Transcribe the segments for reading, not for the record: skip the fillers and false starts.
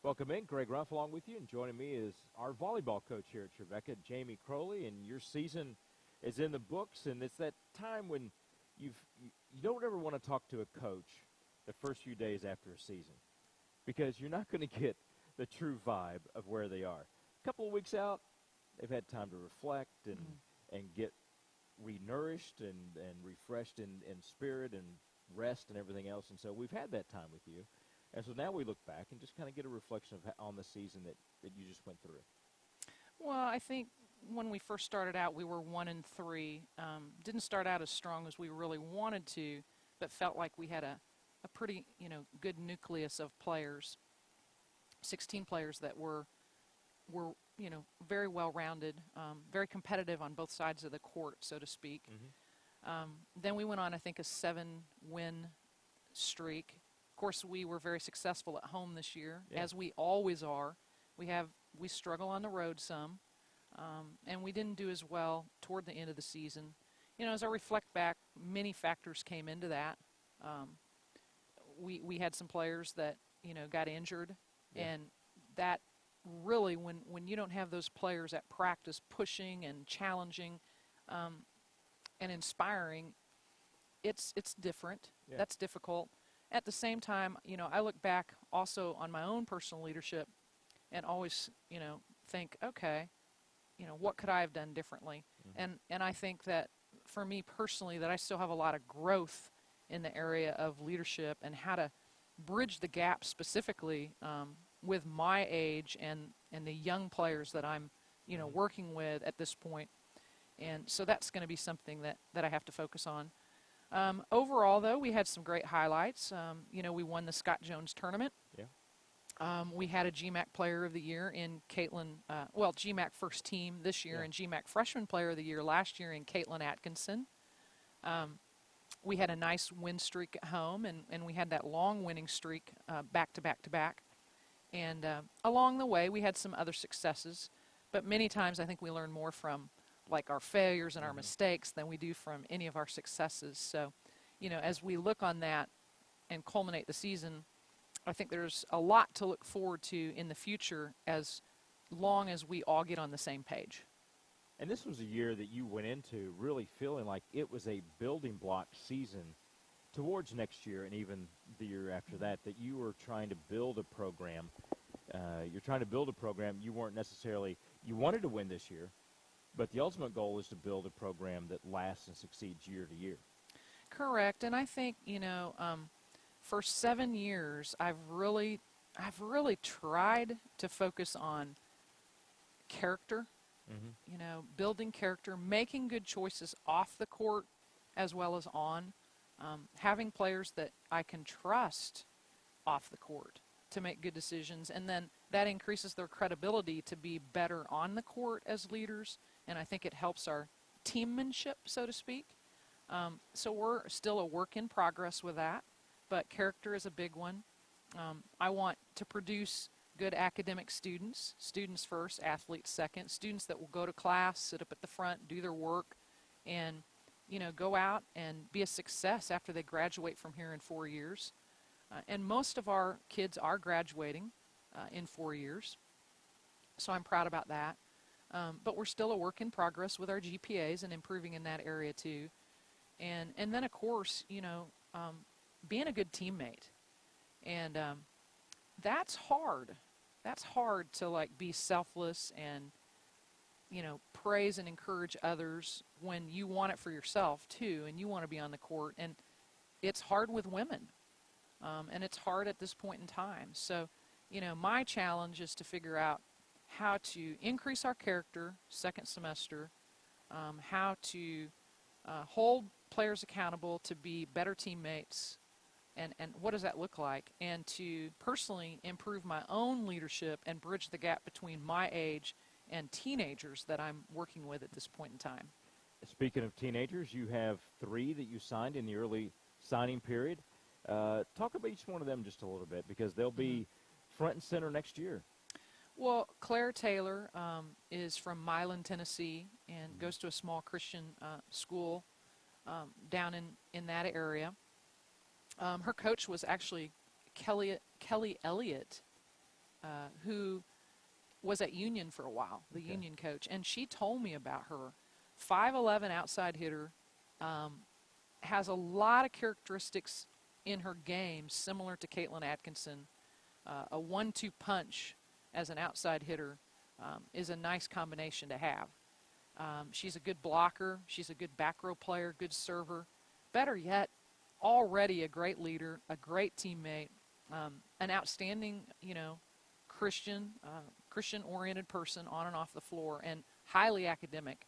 Welcome in, Greg Ruff along with you, and joining me is our volleyball coach here at Trevecca, Jayme Crowley, and your season is in the books, and it's that time when you don't ever want to talk to a coach the first few days after a season because you're not going to get the true vibe of where they are. A couple of weeks out, they've had time to reflect and get renourished and refreshed in spirit and rest and everything else, and so we've had that time with you. And so now we look back and just kind of get a reflection on the season that you just went through. Well, I think when we first started out, we were 1-3. Didn't start out as strong as we really wanted to, but felt like we had a pretty good nucleus of players, 16 players that were very well-rounded, very competitive on both sides of the court, so to speak. Then we went on, I think, a 7-win streak. Of course, we were very successful at home this year, as we always are. We struggle on the road some, and we didn't do as well toward the end of the season. As I reflect back, many factors came into that. We had some players that got injured, and that really, when you don't have those players at practice pushing and challenging and inspiring, it's different. Yeah. That's difficult. At the same time, I look back also on my own personal leadership and always, think, okay, what could I have done differently? And I think that for me personally, that I still have a lot of growth in the area of leadership and how to bridge the gap specifically with my age and the young players that I'm, working with at this point. And so that's going to be something that I have to focus on. Overall, though, we had some great highlights. We won the Scott Jones tournament. Yeah. We had a GMAC Player of the Year in Caitlin, GMAC First Team this year, and GMAC Freshman Player of the Year last year in Caitlin Atkinson. We had a nice win streak at home, and we had that long winning streak back to back to back. And along the way, we had some other successes, but many times I think we learn more from our failures and our mistakes than we do from any of our successes. So, as we look on that and culminate the season, I think there's a lot to look forward to in the future as long as we all get on the same page. And this was a year that you went into really feeling like it was a building block season towards next year and even the year after that you were trying to build a program. You're trying to build a program. You weren't necessarily – you wanted to win this year, but the ultimate goal is to build a program that lasts and succeeds year to year. Correct. And I think, for 7 years, I've really tried to focus on character, building character, making good choices off the court as well as on, having players that I can trust off the court to make good decisions. And then that increases their credibility to be better on the court as leaders. And I think it helps our teammanship, so to speak. So we're still a work in progress with that, but character is a big one. I want to produce good academic students first, athletes second, students that will go to class, sit up at the front, do their work, and go out and be a success after they graduate from here in 4 years. And most of our kids are graduating in 4 years, so I'm proud about that. But we're still a work in progress with our GPAs and improving in that area too. And then, of course, being a good teammate. And that's hard. That's hard to, be selfless and, praise and encourage others when you want it for yourself too and you want to be on the court. And it's hard with women. And it's hard at this point in time. So, my challenge is to figure out how to increase our character second semester, how to hold players accountable to be better teammates, and what does that look like, and to personally improve my own leadership and bridge the gap between my age and teenagers that I'm working with at this point in time. Speaking of teenagers, you have 3 that you signed in the early signing period. Talk about each one of them just a little bit because they'll be front and center next year. Well, Claire Taylor is from Milan, Tennessee, and goes to a small Christian school down in that area. Her coach was actually Kelly Elliott who was at Union for a while, the Okay. Union coach, and she told me about her. 5'11" outside hitter, has a lot of characteristics in her game similar to Caitlin Atkinson. A 1-2 punch as an outside hitter is a nice combination to have. She's a good blocker. She's a good back row player, good server. Better yet, already a great leader, a great teammate, an outstanding, Christian-oriented person on and off the floor, and highly academic.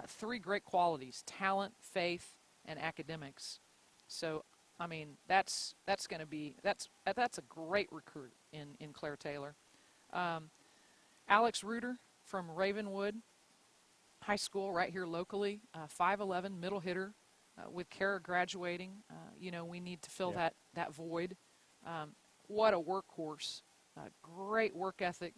Three great qualities: talent, faith, and academics. So, I mean, that's going to be that's a great recruit in Claire Taylor. Alex Reuter from Ravenwood High School, right here locally, 5'11", middle hitter. With Kara graduating, we need to fill that void. What a workhorse! Great work ethic,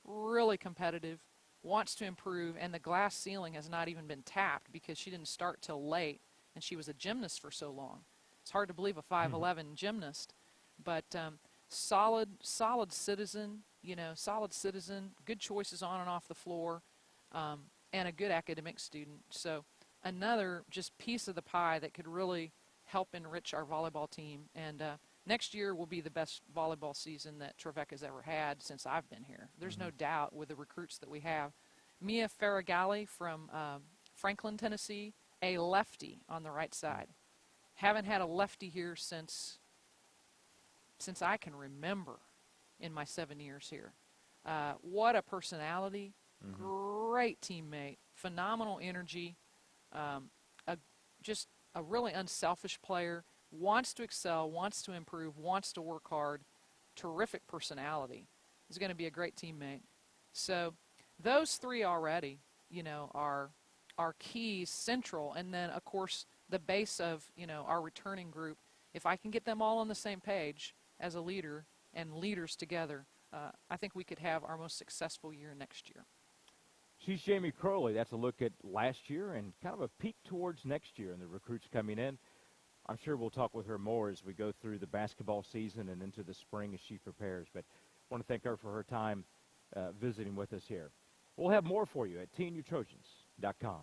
really competitive, wants to improve, and the glass ceiling has not even been tapped because she didn't start till late, and she was a gymnast for so long. It's hard to believe a 5'11" gymnast, but solid citizen, good choices on and off the floor, and a good academic student. So another just piece of the pie that could really help enrich our volleyball team. And next year will be the best volleyball season that Trevecca's ever had since I've been here. There's no doubt with the recruits that we have. Mia Farragalli from Franklin, Tennessee, a lefty on the right side. Haven't had a lefty here since I can remember in my 7 years here. What a personality, great teammate, phenomenal energy, just a really unselfish player, wants to excel, wants to improve, wants to work hard, terrific personality. Is going to be a great teammate. So those three already, are keys, central, and then, of course, the base of, our returning group. If I can get them all on the same page as a leader and leaders together, I think we could have our most successful year next year. She's Jayme Crowley. That's a look at last year and kind of a peek towards next year and the recruits coming in. I'm sure we'll talk with her more as we go through the basketball season and into the spring as she prepares. But I want to thank her for her time visiting with us here. We'll have more for you at TNUtrojans.com.